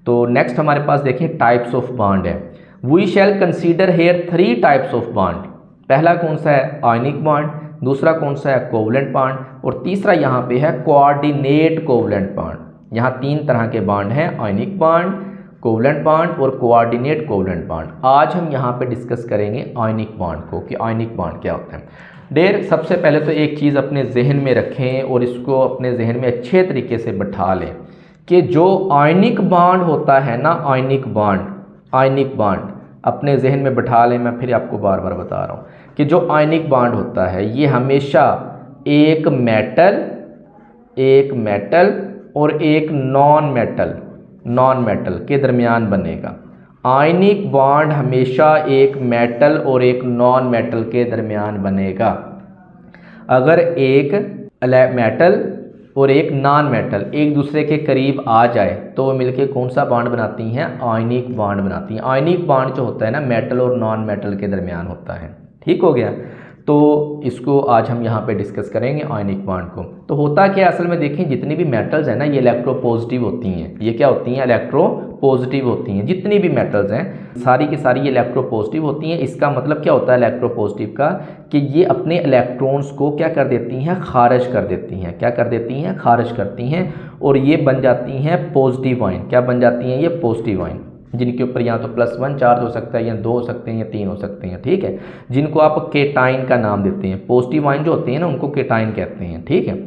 तो नेक्स्ट हमारे पास देखें टाइप्स ऑफ बॉन्ड है। We shall consider here 3 types of bond. पहला कौन सा है? आयनिक बॉन्ड, दूसरा कौन सा है? कोवलेंट बॉन्ड, और तीसरा यहाँ पे है कोऑर्डिनेट कोवलेंट बॉन्ड। यहाँ 3 तरह के बॉन्ड हैं, आयनिक बॉन्ड, कोवलेंट बॉन्ड और कोऑर्डिनेट कोवलेंट बॉन्ड। आज हम यहाँ पे डिस्कस करेंगे आयनिक बॉन्ड को कि आयनिक बॉन्ड क्या होता है। डेर सबसे पहले तो एक चीज़ अपने जहन में रखें और इसको अपने जहन में अच्छे तरीके से बैठा लें कि जो आयनिक बॉन्ड होता है ना, आयनिक बॉन्ड अपने जहन में बैठा लें। मैं फिर आपको बार बार बता रहा हूँ कि जो आयनिक बॉन्ड होता है ये हमेशा एक मेटल और एक नॉन मेटल के दरमियान बनेगा। आयनिक बॉन्ड हमेशा एक मेटल और एक नॉन मेटल के दरमियान बनेगा। अगर एक मेटल और एक नॉन मेटल एक दूसरे के करीब आ जाए तो वो मिलके कौन सा बॉन्ड बनाती हैं? आयनिक बॉन्ड बनाती हैं। आयनिक बॉन्ड जो होता है ना, मेटल और नॉन मेटल के दरमियान होता है। ठीक हो गया। तो इसको आज हम यहाँ पे डिस्कस करेंगे आयनिक बॉन्ड को। तो होता क्या असल में देखें, जितनी भी मेटल्स हैं ना ये इलेक्ट्रोपॉजिटिव होती हैं। ये क्या होती हैं? इलेक्ट्रोपॉजिटिव होती हैं। जितनी भी मेटल्स हैं सारी की सारी ये इलेक्ट्रोपॉजिटिव होती हैं। इसका मतलब क्या होता है इलेक्ट्रोपॉजिटिव का? कि ये अपने इलेक्ट्रॉन्स को क्या कर देती हैं? खारिज कर देती हैं। क्या कर देती हैं? खारिज करती हैं, और ये बन जाती हैं पॉजिटिव आयन। क्या बन जाती हैं? ये पॉजिटिव आयन, जिनके ऊपर या तो +1 चार्ज हो सकता है, या 2 हो सकते हैं, या 3 हो सकते हैं। ठीक है, जिनको आप केटाइन का नाम देते हैं। पॉजिटिव आयन जो होते हैं ना उनको केटाइन कहते हैं। ठीक है,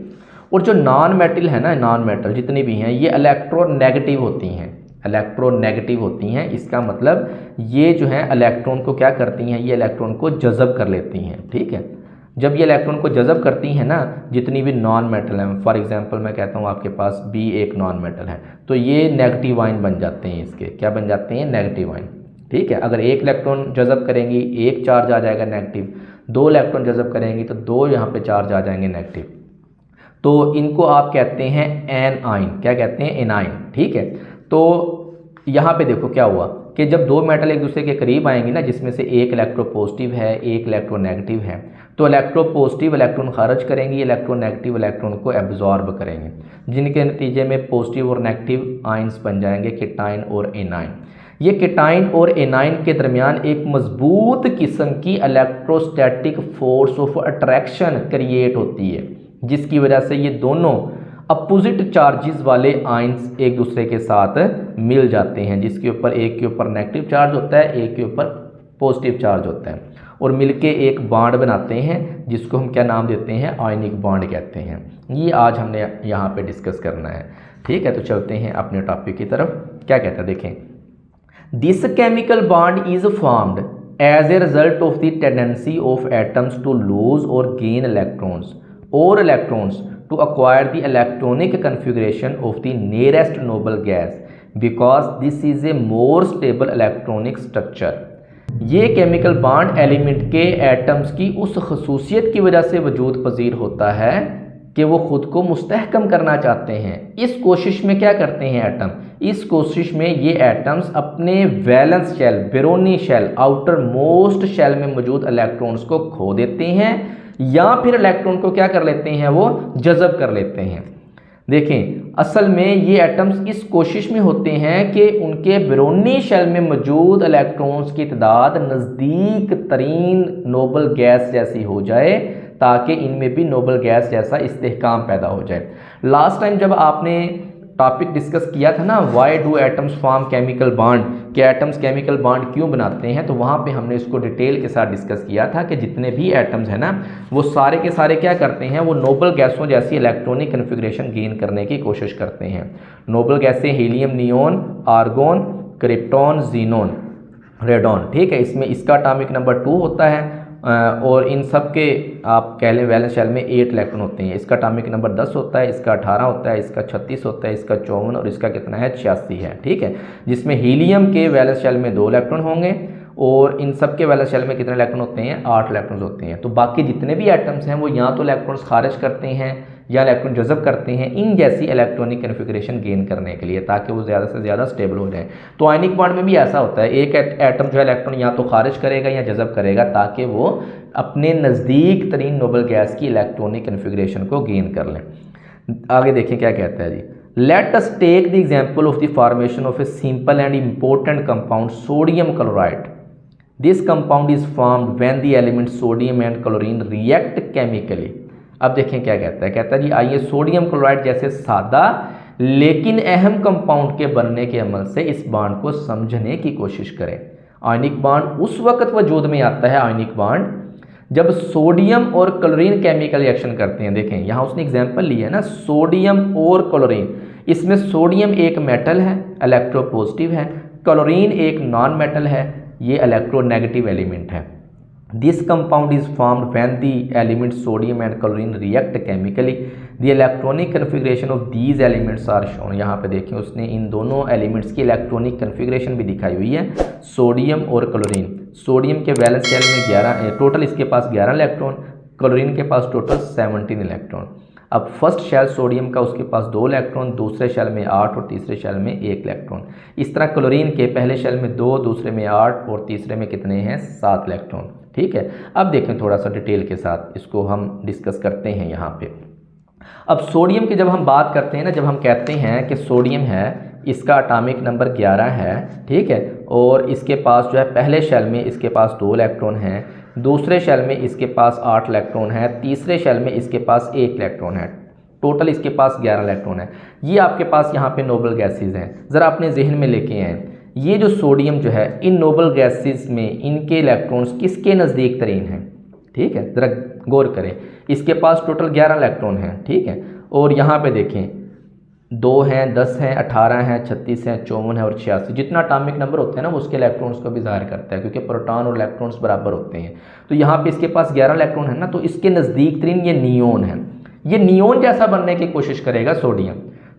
और जो नॉन मेटल है ना, नॉन मेटल जितनी भी हैं ये इलेक्ट्रोनेगेटिव होती हैं। इसका मतलब ये जो है इलेक्ट्रॉन को क्या करती हैं? ये इलेक्ट्रॉन को जज़ब कर लेती हैं। ठीक है, जब ये इलेक्ट्रॉन को जज़ब करती हैं ना जितनी भी नॉन मेटल हैं, फॉर एग्जांपल मैं कहता हूँ आपके पास B एक नॉन मेटल है, तो ये नेगेटिव आयन बन जाते हैं। इसके क्या बन जाते हैं? Negative ion. ठीक है, अगर एक इलेक्ट्रॉन जज़ब करेंगी एक चार्ज आ जाएगा नेगेटिव, 2 इलेक्ट्रॉन जज़ब करेंगी तो 2 यहाँ पे चार्ज आ जाएंगे नेगेटिव। तो इनको आप कहते हैं एन आयन। क्या कहते हैं? एनाइन। ठीक है, तो यहाँ पे देखो क्या हुआ कि जब 2 मेटल एक दूसरे के करीब आएंगे ना, जिसमें से एक इलेक्ट्रोपॉजिटिव है एक इलेक्ट्रोनेगेटिव है, तो इलेक्ट्रोपॉजिटिव इलेक्ट्रॉन खारिज करेंगी, इलेक्ट्रोनेगेटिव इलेक्ट्रॉन को एब्जॉर्ब करेंगे, जिनके नतीजे में पॉजिटिव और नेगेटिव आयंस बन जाएंगे केटाइन और एनाइन। ये केटाइन और एनाइन के दरमियान एक मजबूत किस्म की electrostatic force of attraction create होती है, जिसकी वजह से ये दोनों अपोजिट चार्जेस वाले आयंस एक दूसरे के साथ मिल जाते हैं, जिसके ऊपर एक के ऊपर नेगेटिव चार्ज होता है, एक के ऊपर पॉजिटिव चार्ज होता है, और मिलके एक बॉन्ड बनाते हैं जिसको हम क्या नाम देते हैं? आयनिक बॉन्ड कहते हैं। ये आज हमने यहाँ पे डिस्कस करना है। ठीक है, तो चलते हैं अपने टॉपिक की तरफ। क्या कहता है देखें, this chemical bond is formed as a result of the tendency of atoms to lose और gain electrons to acquire the electronic configuration of the nearest noble gas because this is a more stable electronic structure। ये chemical bond element के atoms की उस खसूसियत की वजह से वजूद पजीर होता है कि वो खुद को मुस्तहकम करना चाहते हैं। इस कोशिश में क्या करते हैं एटम? इस कोशिश में ये एटम्स अपने वैलेंस शेल, बैरोनी शेल, आउटर मोस्ट शेल में मौजूद इलेक्ट्रॉन्स को खो देते हैं, या फिर इलेक्ट्रॉन को क्या कर लेते हैं? वो जज़ब कर लेते हैं। देखें, असल में ये एटम्स इस कोशिश में होते हैं कि उनके बैरोनी शेल में मौजूद इलेक्ट्रॉन्स की तादाद नज़दीक तरीन नोबल गैस जैसी हो जाए, ताकि इनमें भी नोबल गैस जैसा इस्तेहकाम पैदा हो जाए। लास्ट टाइम जब आपने टॉपिक डिस्कस किया था ना, why do atoms form chemical bond, कि एटम्स केमिकल बॉन्ड क्यों बनाते हैं, तो वहाँ पे हमने इसको डिटेल के साथ डिस्कस किया था कि जितने भी एटम्स हैं ना वो सारे के सारे क्या करते हैं? वो नोबल गैसों जैसी इलेक्ट्रॉनिक कन्फिग्रेशन गेन करने की कोशिश करते हैं। नोबल गैसें helium, neon, argon, krypton, xenon, radon. ठीक है, इसमें इसका एटॉमिक नंबर 2 होता है, और इन सब के आप कह लें वैलेंस शेल में 8 इलेक्ट्रॉन होते हैं। इसका एटॉमिक नंबर 10 होता है, इसका 18 होता है, इसका 36 होता है, इसका 54 और इसका कितना है? 86 है। ठीक है, जिसमें हीलियम के वैलेंस शेल में 2 इलेक्ट्रॉन होंगे, और इन सब के वैलेंस शेल में कितने इलेक्ट्रॉन होते हैं? 8 इलेक्ट्रॉन होते हैं। तो बाकी जितने भी एटम्स हैं वो या तो इलेक्ट्रॉन्स खारिज करते हैं या इलेक्ट्रॉन जज़ब करते हैं इन जैसी इलेक्ट्रॉनिक कन्फिग्रेशन गेन करने के लिए, ताकि वो ज़्यादा से ज़्यादा स्टेबल हो जाए। तो आयनिक बॉन्ड में भी ऐसा होता है, एक एटम जो है इलेक्ट्रॉन या तो खारिज करेगा या जज़ब करेगा, ताकि वो अपने नज़दीक तरीन नोबल गैस की इलेक्ट्रॉनिक कन्फिग्रेशन को गेन कर लें। आगे देखें क्या कहता है जी, let us take the example of the formation of a simple and important compound sodium chloride. This compound is formed when the element sodium and chlorine react chemically. अब देखें क्या कहता है जी, आइए सोडियम क्लोराइड जैसे सादा लेकिन अहम कंपाउंड के बनने के अमल से इस बॉन्ड को समझने की कोशिश करें। आयनिक बॉन्ड उस वक्त वजूद में आता है, आयनिक बॉन्ड, जब सोडियम और क्लोरीन केमिकल रिएक्शन करते हैं। देखें यहाँ उसने एग्जांपल लिया है ना, सोडियम और क्लोरीन। इसमें सोडियम एक मेटल है, इलेक्ट्रोपॉजिटिव है, क्लोरीन एक नॉन मेटल है, ये इलेक्ट्रोनेगेटिव एलिमेंट है। This compound is formed when the element sodium and chlorine react chemically. The electronic configuration of these elements are shown. यहाँ पे देखें उसने इन दोनों एलिमेंट्स की इलेक्ट्रॉनिक कन्फिग्रेशन भी दिखाई हुई है, सोडियम और क्लोरीन। सोडियम के वैलेंस शेल में 11 टोटल, इसके पास 11 इलेक्ट्रॉन, क्लोरीन के पास टोटल 17 इलेक्ट्रॉन। अब फर्स्ट शेल सोडियम का, उसके पास 2 इलेक्ट्रॉन, दूसरे शेल में 8 और तीसरे शेल में 1 इलेक्ट्रॉन। इस तरह क्लोरीन के पहले शेल में 2, दूसरे में 8 और तीसरे में कितने हैं, 7 इलेक्ट्रॉन। ठीक है, अब देखें थोड़ा सा डिटेल के साथ इसको हम डिस्कस करते हैं यहाँ पे। अब सोडियम की जब हम बात करते हैं ना, जब हम कहते हैं कि सोडियम है, इसका एटॉमिक नंबर 11 है, ठीक है, और इसके पास जो है पहले शेल में इसके पास 2 इलेक्ट्रॉन हैं, दूसरे शेल में इसके पास 8 इलेक्ट्रॉन है, तीसरे शेल में इसके पास 1 इलेक्ट्रॉन है, टोटल इसके पास 11 इलेक्ट्रॉन है। ये आपके पास यहाँ पे नोबल गैसेज हैं, ज़रा अपने जहन में लेके आएँ। ये जो सोडियम जो है, इन नोबल गैसेज में इनके इलेक्ट्रॉन्स किसके नज़दीक तरीन हैं, ठीक है, ज़रा गौर करें। इसके पास टोटल 11 इलेक्ट्रॉन हैं, ठीक है, और यहाँ पे देखें 2 हैं, 10 हैं, 18 हैं, 36 हैं, 54 है और 86। जितना एटॉमिक नंबर होते हैं ना, वो उसके इलेक्ट्रॉन्स को भी ज़ाहिर करता है, क्योंकि प्रोटॉन और इलेक्ट्रॉन्स बराबर होते हैं। तो यहाँ पे इसके पास 11 इलेक्ट्रॉन है ना, तो इसके नज़दीक तरीन ये नियोन है। ये नियोन जैसा बनने की कोशिश करेगा सोडियम।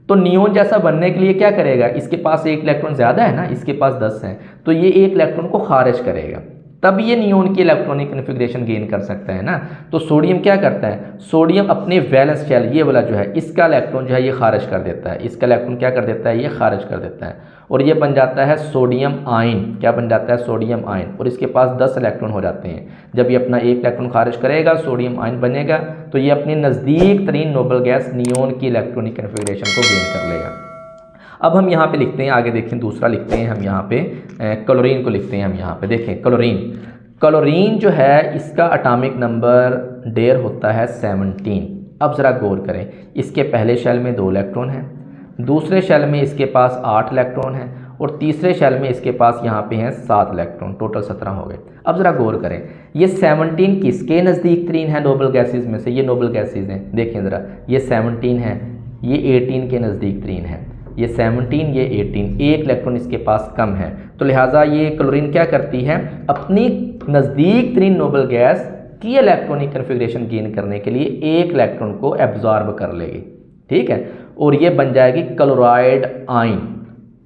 तो नियोन जैसा बनने के लिए क्या करेगा, इसके पास 1 इलेक्ट्रॉन ज़्यादा है ना, इसके पास 10 है, तो ये 1 इलेक्ट्रॉन को खारिज करेगा, तब ये नियोन की इलेक्ट्रॉनिक कन्फिग्रेशन गेन कर सकता है ना। तो सोडियम क्या करता है, सोडियम अपने वैलेंस शेल, ये वाला जो है, इसका इलेक्ट्रॉन जो है ये खारिज कर देता है, इसका इलेक्ट्रॉन क्या कर देता है, ये खारिज कर देता है, और ये बन जाता है सोडियम आयन। क्या बन जाता है, सोडियम आयन, और इसके पास 10 इलेक्ट्रॉन हो जाते हैं। जब ये अपना 1 इलेक्ट्रॉन खारिज करेगा, सोडियम आयन बनेगा, तो ये अपने नज़दीक तरीन नोबल गैस नियोन की इलेक्ट्रॉनिक कन्फिग्रेशन को गेन कर लेगा। अब हम यहाँ पे लिखते हैं, आगे देखें, दूसरा लिखते हैं हम यहाँ पे, क्लोरीन को लिखते हैं हम यहाँ पे। देखें क्लोरीन जो है, इसका एटॉमिक नंबर डेयर होता है 17। अब ज़रा गौर करें, इसके पहले शेल में 2 इलेक्ट्रॉन हैं, दूसरे शेल में इसके पास 8 इलेक्ट्रॉन हैं, और तीसरे शेल में इसके पास यहाँ पे हैं 7 इलेक्ट्रॉन, टोटल 17 हो गए। अब ज़रा गौर करें, ये 17 किसके नज़दीक तरीन है नोबल गैसेज में से, ये नोबल गैसेज हैं। देखें ज़रा, ये 17 है, ये 18 के नज़दीक तरीन है, ये 17, ये 18, 1 इलेक्ट्रॉन इसके पास कम है। तो लिहाजा ये क्लोरीन क्या करती है, अपनी नज़दीक तरीन नोबल गैस की इलेक्ट्रॉनिक कन्फिग्रेशन गेन करने के लिए 1 इलेक्ट्रॉन को एब्जॉर्ब कर लेगी, ठीक है, और ये बन जाएगी क्लोराइड आयन,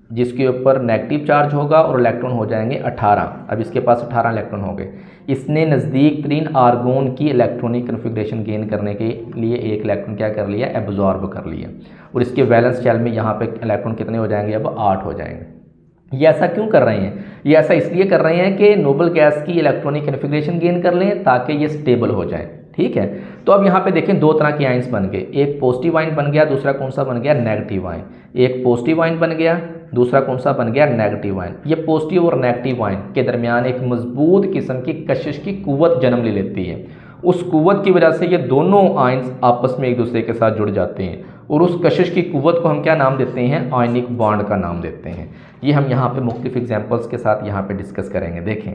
जिसके ऊपर नेगेटिव चार्ज होगा और इलेक्ट्रॉन हो जाएंगे 18। अब इसके पास 18 इलेक्ट्रॉन हो गए। इसने नज़दीक तरीन आर्गोन की इलेक्ट्रॉनिक कन्फिग्रेशन गेन करने के लिए 1 इलेक्ट्रॉन क्या कर लिया, एब्जॉर्ब कर लिया, और इसके वैलेंस शेल में यहाँ पे इलेक्ट्रॉन कितने हो जाएंगे, अब 8 हो जाएंगे। ये ऐसा क्यों कर रहे हैं, ये ऐसा इसलिए कर रहे हैं कि नोबल गैस की इलेक्ट्रॉनिक कन्फिग्रेशन गेन कर लें, ताकि ये स्टेबल हो जाए, ठीक है। तो अब यहाँ पे देखें 2 तरह के आयंस बन गए, एक पॉजिटिव आयन बन गया, दूसरा कौन सा बन गया, नेगेटिव आयन। एक पॉजिटिव आयन बन गया, दूसरा कौन सा बन गया, नेगेटिव आयन। ये पॉजिटिव और नेगेटिव आयन के दरमियान एक मजबूत किस्म की कशिश की कुव्वत जन्म ले लेती है। उस कुव्वत की वजह से ये दोनों आयन्स आपस में एक दूसरे के साथ जुड़ जाते हैं, और उस कशिश की कुव्वत को हम क्या नाम देते हैं, आयनिक बॉन्ड का नाम देते हैं। ये हम यहाँ पे मुख्तलिफ एग्जाम्पल्स के साथ यहाँ पे डिस्कस करेंगे। देखें,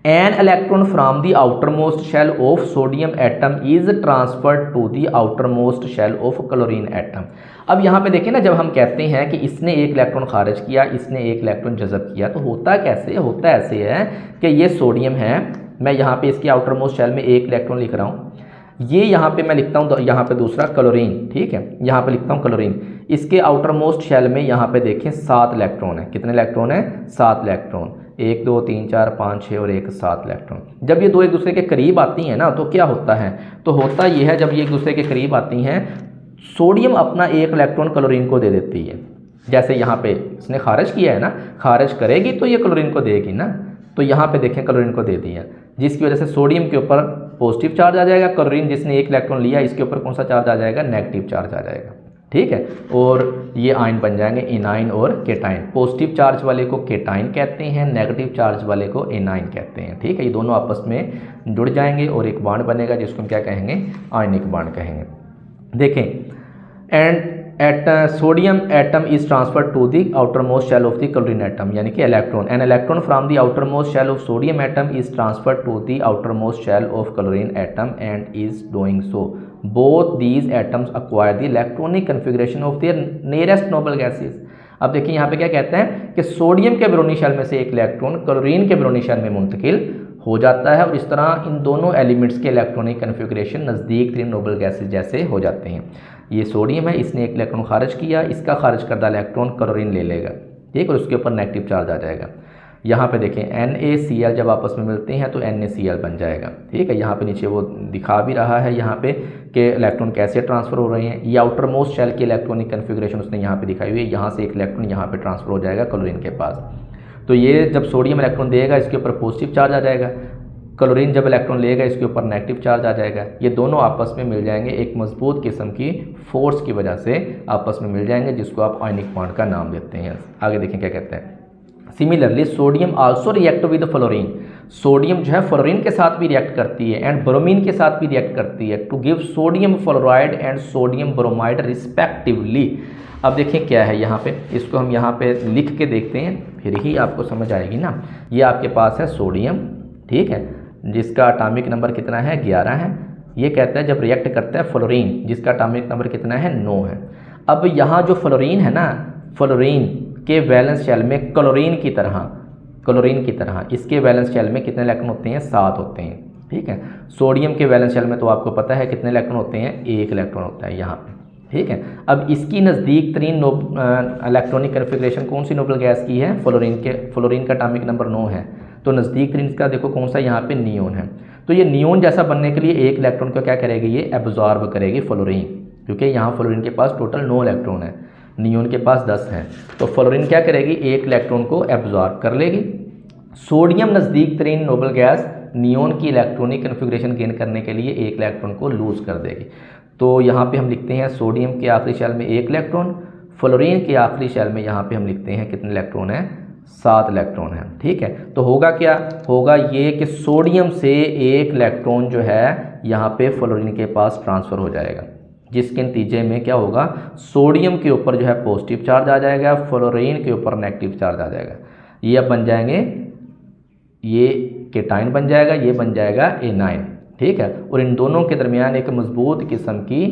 an electron from the outermost shell of sodium atom is transferred to the outermost shell of chlorine atom. अब यहाँ पे देखें ना, जब हम कहते हैं कि इसने 1 इलेक्ट्रॉन खारिज किया, इसने 1 इलेक्ट्रॉन जज़ब किया, तो होता कैसे, होता ऐसे है कि ये सोडियम है, मैं यहाँ पे इसके आउटर मोस्ट शेल में 1 इलेक्ट्रॉन लिख रहा हूँ, ये यहाँ पे मैं लिखता हूँ, यहाँ पे दूसरा क्लोरीन, ठीक है, यहाँ पे लिखता हूँ क्लोरीन, इसके आउटर मोस्ट शेल में यहाँ पे देखें 7 इलेक्ट्रॉन है। कितने इलेक्ट्रॉन है, 7 इलेक्ट्रॉन, 1 2 3 4 5 6 और 1 7 इलेक्ट्रॉन। जब ये 2 एक दूसरे के करीब आती हैं ना, तो क्या होता है, तो होता ये है, जब ये एक दूसरे के करीब आती हैं, सोडियम अपना 1 इलेक्ट्रॉन क्लोरीन को दे देती है। जैसे यहाँ पे इसने खारिज किया है ना, खारिज करेगी तो ये क्लोरीन को देगी ना, तो यहाँ पे देखें क्लोरीन को दे दिया, जिसकी वजह से सोडियम के ऊपर पॉजिटिव चार्ज आ जाएगा, क्लोरीन जिसने 1 इलेक्ट्रॉन लिया इसके ऊपर कौन सा चार्ज आ जाएगा, नेगेटिव चार्ज आ जाएगा। ठीक है, और ये आयन बन जाएंगे एनाइन और केटाइन। पॉजिटिव चार्ज वाले को केटाइन कहते हैं, नेगेटिव चार्ज वाले को एनाइन कहते हैं। ठीक है, ये दोनों आपस में जुड़ जाएंगे और एक बॉन्ड बनेगा जिसको हम क्या कहेंगे, आयनिक बॉन्ड कहेंगे। देखें, and sodium atom is transfer to the outermost shell of the chlorine atom, यानी कि electron, an electron from the outermost shell of sodium atom is transfer to the outermost shell of chlorine atom and is doing so both these atoms acquire the electronic configuration of their nearest noble gases. अब देखिए यहाँ पे क्या कहते हैं कि sodium के ब्रोनी shell में से एक इलेक्ट्रॉन क्लोरीन के ब्रोनी शेल में मुंतकिल हो जाता है और इस तरह इन दोनों एलिमेंट्स के इलेक्ट्रॉनिक कन्फिगरेशन नज़दीक तरीन नोबल गैसेज जैसे हो जाते हैं। ये सोडियम है, इसने एक इलेक्ट्रॉन खारिज किया, इसका खारिज करदा इलेक्ट्रॉन क्लोरीन ले लेगा, ठीक, और उसके ऊपर नेगेटिव चार्ज आ जाएगा। यहाँ पे देखें NaCl जब आपस में मिलते हैं तो NaCl बन जाएगा। ठीक है, यहाँ पे नीचे वो दिखा भी रहा है यहाँ पे कि इलेक्ट्रॉन कैसे ट्रांसफ़र हो रहे हैं। ये आउटर मोस्ट शेल की इलेक्ट्रॉनिक कन्फिगरेशन उसने यहाँ पे दिखाई हुई है। यहाँ से एक इलेक्ट्रॉन यहाँ पे ट्रांसफ़र हो जाएगा क्लोरीन के पास, तो ये जब सोडियम इलेक्ट्रॉन देगा इसके ऊपर पॉजिटिव चार्ज आ जाएगा, क्लोरीन जब इलेक्ट्रॉन लेगा इसके ऊपर नेगेटिव चार्ज आ जाएगा। ये दोनों आपस में मिल जाएंगे, एक मजबूत किस्म की फोर्स की वजह से आपस में मिल जाएंगे, जिसको आप आयनिक बॉन्ड का नाम देते हैं। आगे देखें क्या कहते हैं। Similarly sodium also react with fluorine, sodium जो है फ्लोरीन के साथ भी रिएक्ट करती है एंड ब्रोमीन के साथ भी रिएक्ट करती है to give sodium fluoride and sodium bromide respectively. अब देखें क्या है यहाँ पे, इसको हम यहाँ पे लिख के देखते हैं फिर ही आपको समझ आएगी ना। ये आपके पास है सोडियम, ठीक है, जिसका एटॉमिक नंबर कितना है, 11 है। ये कहता है जब रिएक्ट करता है फ्लोरीन, जिसका एटॉमिक नंबर कितना है, 9 है। अब यहाँ जो फ्लोरीन है ना, फ्लोरीन के वैलेंस शेल में क्लोरीन की तरह इसके वैलेंस शेल में कितने इलेक्ट्रॉन होते हैं, 7 होते हैं। ठीक है, सोडियम के वैलेंस शेल में तो आपको पता है कितने इलेक्ट्रॉन होते हैं, 1 इलेक्ट्रॉन होता है यहाँ पे। ठीक है, अब इसकी नज़दीक तरीन इलेक्ट्रॉनिक कन्फिग्रेशन कौन सी नोबल गैस की है, फ्लोरीन का एटॉमिक नंबर 9 है, तो नज़दीक तरीन इसका देखो कौन सा, यहाँ पे नियोन है। तो ये नियोन जैसा बनने के लिए एक इलेक्ट्रॉन को क्या करेगी, ये एब्जॉर्ब करेगी फ्लोरीन, क्योंकि यहाँ फ्लोरीन के पास टोटल 9 इलेक्ट्रॉन है, नियोन के पास 10 हैं, तो फ्लोरीन क्या करेगी, एक इलेक्ट्रॉन को एब्जॉर्ब कर लेगी। सोडियम नज़दीक तरीन नोबल गैस नियोन की इलेक्ट्रॉनिक कन्फिग्रेशन गेन करने के लिए एक इलेक्ट्रॉन को लूज कर देगी। तो यहाँ पे हम लिखते हैं सोडियम के आखिरी शेल में 1 इलेक्ट्रॉन, फ्लोरीन के आखिरी शेल में यहाँ पे हम लिखते हैं कितने इलेक्ट्रॉन है, 7 इलेक्ट्रॉन है। ठीक है, तो होगा क्या, होगा ये कि सोडियम से एक इलेक्ट्रॉन जो है यहाँ पे फ्लोरीन के पास ट्रांसफ़र हो जाएगा, जिसके नतीजे में क्या होगा, सोडियम के ऊपर जो है पॉजिटिव चार्ज आ जाएगा, फ्लोरीन के ऊपर नेगेटिव चार्ज आ जाएगा। ये अब बन जाएंगे, ये केटाइन बन जाएगा, ये बन जाएगा एनाइन। ठीक है, और इन दोनों के दरमियान एक मजबूत किस्म की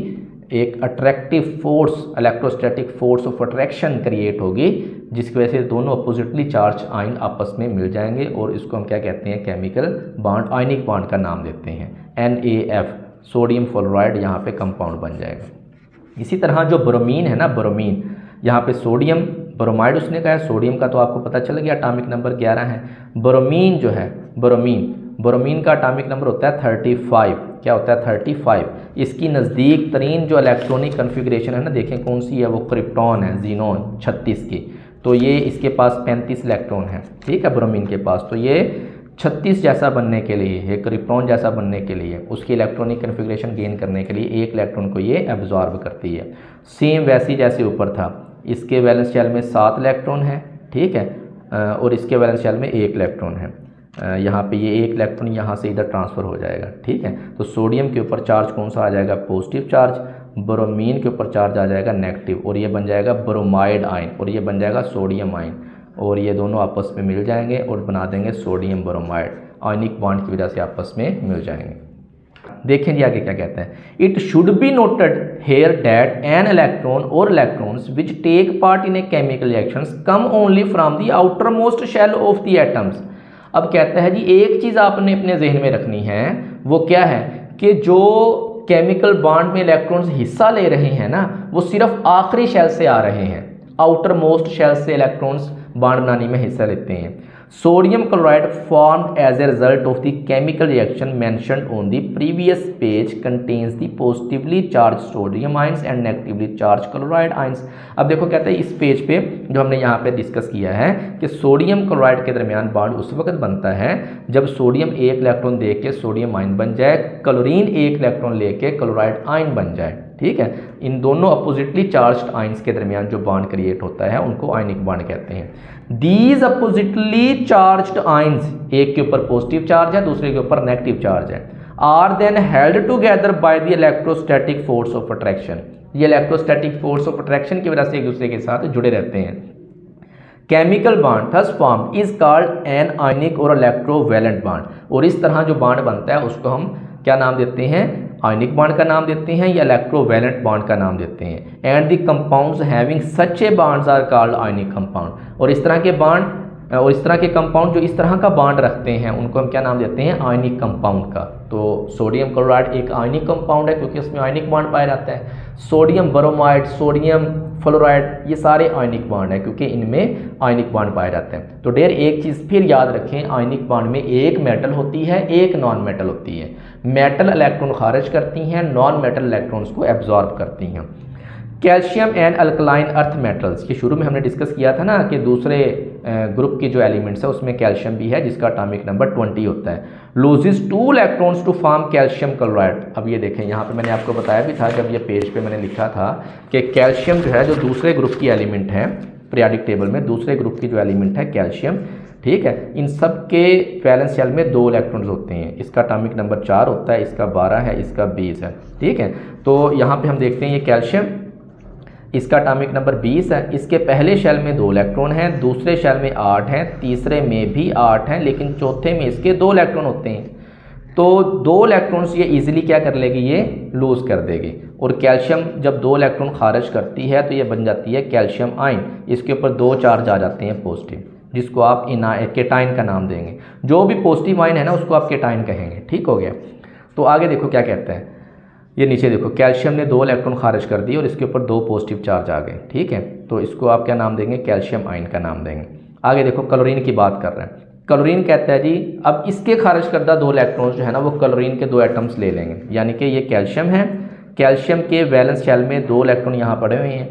एक attractive force, electrostatic force of attraction create होगी, जिसकी वजह से दोनों अपोजिटली चार्ज आयन आपस में मिल जाएंगे और इसको हम क्या कहते हैं, केमिकल बॉन्ड, आयनिक बॉन्ड का नाम देते हैं, NaF, सोडियम फ्लोराइड यहाँ पे कंपाउंड बन जाएगा। इसी तरह जो ब्रोमीन है ना, ब्रोमीन, यहाँ पे सोडियम ब्रोमाइड उसने कहा है, सोडियम का तो आपको पता चल गया एटॉमिक नंबर 11 है। ब्रोमीन जो है, ब्रोमीन का एटॉमिक नंबर होता है 35। क्या होता है, 35। इसकी नज़दीक तरीन जो इलेक्ट्रॉनिक कन्फिग्रेशन है ना, देखें कौन सी है, वो क्रिप्टॉन है, जीनोन 36 की, तो ये इसके पास 35 इलेक्ट्रॉन है। ठीक है, ब्रोमीन के पास, तो ये 36 जैसा बनने के लिए, एक क्रिप्टॉन जैसा बनने के लिए, उसकी इलेक्ट्रॉनिक कन्फिग्रेशन गेन करने के लिए एक इलेक्ट्रॉन को ये एब्जॉर्ब करती है। सेम वैसी जैसे ऊपर था, इसके वैलेंस शेल में 7 इलेक्ट्रॉन है, ठीक है, और इसके वैलेंस शेल में 1 इलेक्ट्रॉन है। यहाँ पे ये 1 इलेक्ट्रॉन यहाँ से इधर ट्रांसफ़र हो जाएगा। ठीक है, तो सोडियम के ऊपर चार्ज कौन सा आ जाएगा, पॉजिटिव चार्ज, ब्रोमीन के ऊपर चार्ज आ जाएगा नेगेटिव, और ये बन जाएगा ब्रोमाइड आयन, और ये बन जाएगा सोडियम आयन, और ये दोनों आपस में मिल जाएंगे और बना देंगे सोडियम ब्रोमाइड, आयनिक बॉन्ड की वजह से आपस में मिल जाएंगे। देखें जी आगे क्या कहते हैं, it should be noted here that an electron और electrons which take part in a chemical reactions come only from the outermost shell of the atoms. अब कहता है जी एक चीज़ आपने अपने जहन में रखनी है, वो क्या है कि जो केमिकल बॉन्ड में इलेक्ट्रॉन्स हिस्सा ले रहे हैं ना, वो सिर्फ आखिरी शेल से आ रहे हैं, आउटर मोस्ट शेल से इलेक्ट्रॉन्स बॉन्ड बनाने में हिस्सा लेते हैं। Sodium chloride formed as a result of the chemical reaction mentioned on the previous page contains the positively charge sodium ions and negatively charge chloride ions. अब देखो कहते हैं इस पेज पे जो हमने यहाँ पे डिस्कस किया है कि सोडियम क्लोराइड के दरमियान बॉन्ड उस वक्त बनता है जब सोडियम 1 इलेक्ट्रॉन दे के सोडियम आयन बन जाए, क्लोरीन 1 इलेक्ट्रॉन लेके क्लोराइड आयन बन जाए। ठीक है। इन दोनों अपोजिटली चार्ज्ड आयंस के दरमियान जो बॉन्ड क्रिएट होता है उनको आयनिक बॉन्ड कहते हैं। दीज अपोजिटली चार्ज्ड आयंस, एक के ऊपर पॉजिटिव चार्ज है दूसरे के ऊपर नेगेटिव चार्ज है, are then held together by the electrostatic force of attraction. ये इलेक्ट्रोस्टैटिक फोर्स ऑफ अट्रैक्शन की वजह से एक दूसरे के साथ जुड़े रहते हैं। Chemical bond thus formed is called an ionic और इलेक्ट्रोवैलेंट बॉन्ड, और इस तरह जो बॉन्ड बनता है उसको हम क्या नाम देते हैं, आयनिक बॉन्ड का नाम देते हैं या इलेक्ट्रोवैलेंट बॉन्ड का नाम देते हैं। And the compounds having such a bonds are called ionic compound, और इस तरह के बॉन्ड और इस तरह के कंपाउंड जो इस तरह का बॉन्ड रखते हैं उनको हम क्या नाम देते हैं, आयनिक कंपाउंड का। तो सोडियम क्लोराइड एक आयनिक कंपाउंड है क्योंकि उसमें आयनिक बॉन्ड पाया जाता है। सोडियम ब्रोमाइड, सोडियम फ्लोराइड, ये सारे आयनिक बॉन्ड है क्योंकि इनमें आयनिक बॉन्ड पाए जाते हैं। तो डेयर एक चीज़ फिर याद रखें, आयनिक बॉन्ड में एक मेटल होती है एक नॉन मेटल होती है। मेटल इलेक्ट्रॉन खारिज करती हैं, नॉन मेटल इलेक्ट्रॉन्स को एब्जॉर्ब करती हैं। Calcium and alkaline earth metals, ये शुरू में हमने डिस्कस किया था ना कि दूसरे ग्रुप के जो एलिमेंट्स है उसमें कैल्शियम भी है जिसका एटॉमिक नंबर 20 होता है। Loses 2 electrons to form calcium chloride. अब ये देखें यहाँ पे मैंने आपको बताया भी था जब ये पेज पे मैंने लिखा था कि कैल्शियम जो है जो दूसरे ग्रुप की एलिमेंट है पीरियोडिक टेबल में, दूसरे ग्रुप की जो एलिमेंट है कैल्शियम, ठीक है, इन सब के वैलेंस शेल में 2 इलेक्ट्रॉन्स होते हैं। इसका एटॉमिक नंबर 4 होता है, इसका 12 है, इसका 20 है, ठीक है। तो यहाँ पे हम देखते हैं ये कैल्शियम, इसका एटॉमिक नंबर 20 है, इसके पहले शेल में 2 इलेक्ट्रॉन हैं, दूसरे शेल में 8 हैं, तीसरे में भी 8 हैं, लेकिन चौथे में इसके 2 इलेक्ट्रॉन होते हैं। तो 2 इलेक्ट्रॉन्स ये इजीली क्या कर लेगी, ये लूज़ कर देगी। और कैल्शियम जब 2 इलेक्ट्रॉन खारिज करती है तो ये बन जाती है कैल्शियम आयन, इसके ऊपर 2 चार्ज आ जाते हैं पॉजिटिव, जिसको आप केटाइन का नाम देंगे। जो भी पॉजिटिव आयन है ना उसको आप केटाइन कहेंगे, ठीक हो गया। तो आगे देखो क्या कहते हैं, ये नीचे देखो कैल्शियम ने 2 इलेक्ट्रॉन खारिज कर दिए और इसके ऊपर 2 पॉजिटिव चार्ज आ गए, ठीक है। तो इसको आप क्या नाम देंगे, कैल्शियम आयन का नाम देंगे। आगे देखो क्लोरीन की बात कर रहे हैं। क्लोरीन कहता है जी अब इसके खारिज करदा 2 इलेक्ट्रॉन्स जो है ना वो क्लोरीन के 2 एटम्स ले लेंगे, यानी कि ये कैल्शियम है, कैल्शियम के वैलेंस शेल में 2 इलेक्ट्रॉन यहाँ पड़े हुए हैं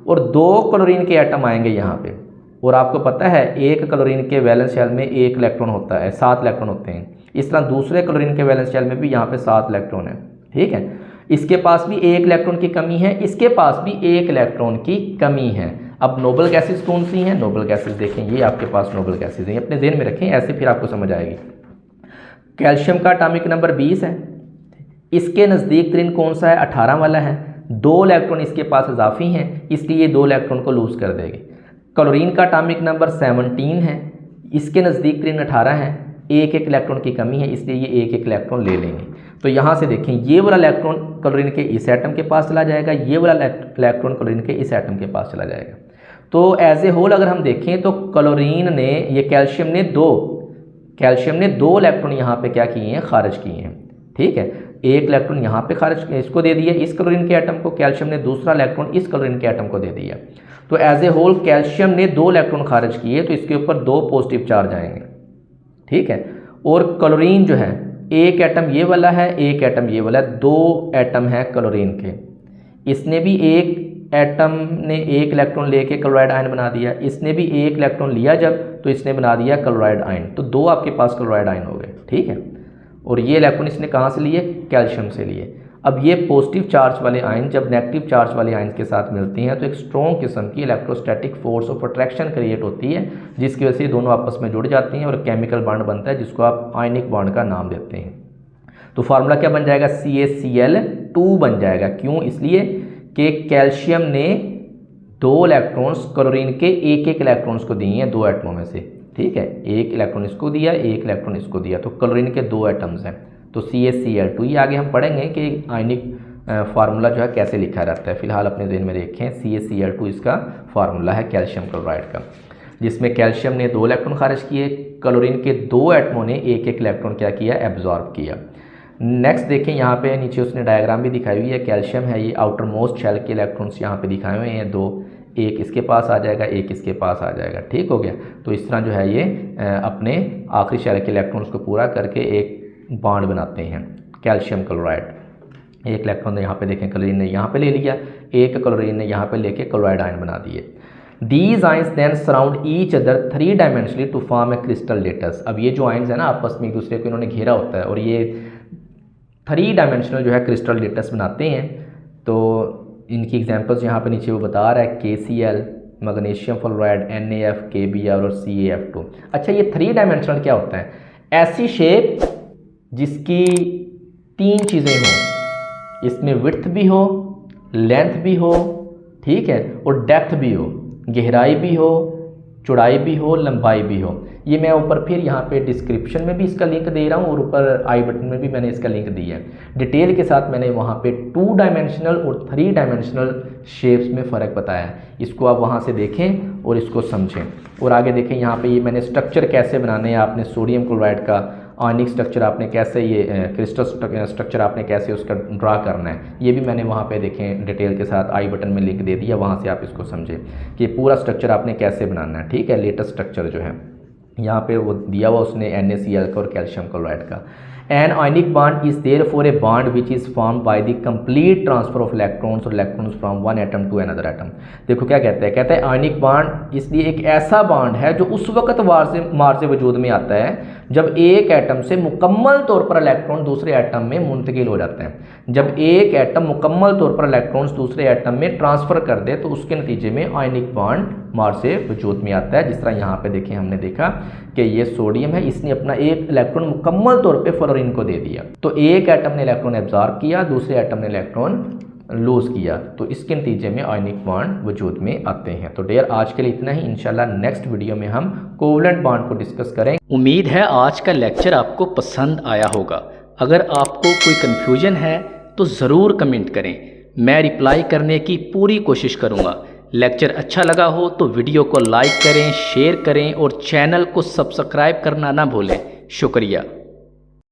और 2 क्लोरीन के एटम आएंगे यहाँ पे। और आपको पता है एक क्लोरीन के वैलेंस शेल में 1 इलेक्ट्रॉन होता है, 7 इलेक्ट्रॉन होते हैं। इस तरह दूसरे क्लोरीन के वैलेंस शेल में भी यहाँ पे 7 इलेक्ट्रॉन है, ठीक है। इसके पास भी 1 इलेक्ट्रॉन की कमी है, इसके पास भी 1 इलेक्ट्रॉन की कमी है। अब नोबल गैसेस कौन सी हैं, नोबल गैसेस देखें, ये आपके पास नोबल गैसेस हैं, अपने ध्यान में रखें, ऐसे फिर आपको समझ आएगी। कैल्शियम का एटॉमिक नंबर 20 है, इसके नज़दीक तरीन कौन सा है, 18 वाला है। 2 इलेक्ट्रॉन इसके पास इजाफी हैं, इसलिए ये 2 इलेक्ट्रॉन को लूज कर देगी। क्लोरीन का एटॉमिक नंबर 17 है, इसके नज़दीक तरीन 18 है, 1 इलेक्ट्रॉन की कमी है, इसलिए ये 1 इलेक्ट्रॉन ले लेंगे। तो यहाँ से देखें ये वाला इलेक्ट्रॉन क्लोरीन के इस एटम के पास चला जाएगा, ये वाला इलेक्ट्रॉन क्लोरीन के इस एटम के पास चला जाएगा। तो एज ए होल अगर हम देखें तो क्लोरीन ने ये कैल्शियम ने 2 इलेक्ट्रॉन यहाँ पे क्या किए हैं, खारिज किए हैं, ठीक है। 1 इलेक्ट्रॉन यहाँ पे खारिज इसको दे दिया इस क्लोरीन के एटम को, कैल्शियम ने दूसरा इलेक्ट्रॉन इस क्लोरीन के एटम को दे दिया। तो एज ए होल कैल्शियम ने 2 इलेक्ट्रॉन खारिज किए तो इसके ऊपर 2 पॉजिटिव चार्ज आएंगे, ठीक है। और क्लोरीन जो है 1 एटम ये वाला है, 1 एटम ये वाला है, 2 एटम है क्लोरीन के। इसने भी 1 एटम ने 1 इलेक्ट्रॉन लेके क्लोराइड आयन बना दिया, इसने भी 1 इलेक्ट्रॉन लिया जब तो इसने बना दिया क्लोराइड आयन, तो 2 आपके पास क्लोराइड आयन हो गए, ठीक है। और ये इलेक्ट्रॉन इसने कहाँ से लिए, कैल्शियम से लिए। अब ये पॉजिटिव चार्ज वाले आयन जब नेगेटिव चार्ज वाले आयन के साथ मिलती हैं तो एक स्ट्रॉन्ग किस्म की electrostatic force of attraction create होती है, जिसकी वजह से दोनों आपस में जुड़ जाती हैं और केमिकल बॉन्ड बनता है जिसको आप आयनिक बॉन्ड का नाम देते हैं। तो फार्मूला क्या बन जाएगा, CaCl2 बन जाएगा। क्यों, इसलिए कि कैल्शियम ने 2 इलेक्ट्रॉन्स क्लोरीन के 1 इलेक्ट्रॉन्स को दिए हैं 2 एटमों में से, ठीक है। 1 इलेक्ट्रॉन इसको दिया, 1 इलेक्ट्रॉन इसको दिया, तो क्लोरीन के 2 एटम्स हैं। तो CaCl2, ये आगे हम पढ़ेंगे कि आयनिक फार्मूला जो है कैसे लिखा जाता है। फिलहाल अपने ज़हन में देखें CaCl2 इसका फार्मूला है कैल्शियम क्लोराइड का, जिसमें कैल्शियम ने 2 इलेक्ट्रॉन खारिज किए, क्लोरीन के 2 एटमों ने 1 इलेक्ट्रॉन क्या किया, एब्जॉर्ब किया। नेक्स्ट देखें यहाँ पे नीचे उसने डायग्राम भी दिखाई हुई है, कैल्शियम है ये आउटर मोस्ट शेल के इलेक्ट्रॉन्स यहाँ पे दिखाए हुए हैं 2, 1 इसके पास आ जाएगा, 1 इसके पास आ जाएगा, ठीक हो गया। तो इस तरह जो है ये अपने आखिरी शेल के इलेक्ट्रॉन्स को पूरा करके एक बॉन्ड बनाते हैं कैल्शियम क्लोराइड। 1 इलेक्ट्रॉन यहाँ पे देखें क्लोरीन ने यहाँ पे ले लिया, 1 क्लोरीन ने यहाँ पे लेके क्लोराइड आयन बना दिए। These ions then surround each other 3 dimensionally to form a crystal lattice। अब ये जो आयन्स है ना आपस में एक दूसरे को इन्होंने घेरा होता है और ये 3 डायमेंशनल जो है क्रिस्टल लेटस बनाते हैं। तो इनकी एग्जांपल्स यहाँ पे नीचे वो बता रहा है KCl, magnesium fluoride, NaF, KBr और CaF2। अच्छा, ये 3 डायमेंशनल क्या होता है? ऐसी शेप जिसकी 3 चीज़ें हों, इसमें विड्थ भी हो, लेंथ भी हो, ठीक है, और डेप्थ भी हो, गहराई भी हो, चौड़ाई भी हो, लंबाई भी हो। ये मैं ऊपर फिर यहाँ पे डिस्क्रिप्शन में भी इसका लिंक दे रहा हूँ और ऊपर आई बटन में भी मैंने इसका लिंक दिया है। डिटेल के साथ मैंने वहाँ पे 2 डायमेंशनल और 3 डायमेंशनल शेप्स में फ़र्क बताया है। इसको आप वहाँ से देखें और इसको समझें। और आगे देखें यहाँ पे ये मैंने स्ट्रक्चर कैसे बनाने हैं, आपने सोडियम क्लोराइड का आयनिक स्ट्रक्चर आपने कैसे, ये क्रिस्टल स्ट्रक्चर आपने कैसे उसका ड्रा करना है, ये भी मैंने वहाँ पे देखें डिटेल के साथ आई बटन में लिंक दे दिया, वहाँ से आप इसको समझें कि पूरा स्ट्रक्चर आपने कैसे बनाना है। ठीक है, लेटेस्ट स्ट्रक्चर जो है यहाँ पे वो दिया हुआ उसने NaCl का और कैल्शियम क्लोराइड का। An ionic bond is therefore a bond which is formed by the complete transfer of electrons or electrons from one atom to another atom। देखो क्या कहता है, कहता है आयनिक बॉन्ड इसलिए एक ऐसा बॉन्ड है जो उस वक्त मार से वजूद में आता है जब एक एटम से मुकम्मल तौर पर इलेक्ट्रॉन दूसरे एटम में मुंतकिल हो जाते हैं। जब एक एटम मुकम्मल तौर पर इलेक्ट्रॉन्स दूसरे एटम में ट्रांसफ़र कर दे तो उसके नतीजे में आयनिक बॉन्ड मार से वजूद में आता है। जिस तरह यहाँ पे देखें, हमने देखा कि ये सोडियम है, इसने अपना एक इलेक्ट्रॉन मुकम्मल तौर पे फ्लोरीन को दे दिया, तो एक एटम ने इलेक्ट्रॉन एब्जॉर्ब किया, दूसरे एटम ने इलेक्ट्रॉन लूज किया, तो इसके नतीजे में आयनिक बॉन्ड वजूद में आते हैं। तो डियर आज के लिए इतना ही, इंशाल्लाह नेक्स्ट वीडियो में हम कोवलेंट बॉन्ड को डिस्कस करें। उम्मीद है आज का लेक्चर आपको पसंद आया होगा। अगर आपको कोई कन्फ्यूजन है तो ज़रूर कमेंट करें, मैं रिप्लाई करने की पूरी कोशिश करूँगा। लेक्चर अच्छा लगा हो तो वीडियो को लाइक करें, शेयर करें और चैनल को सब्सक्राइब करना ना भूलें। शुक्रिया।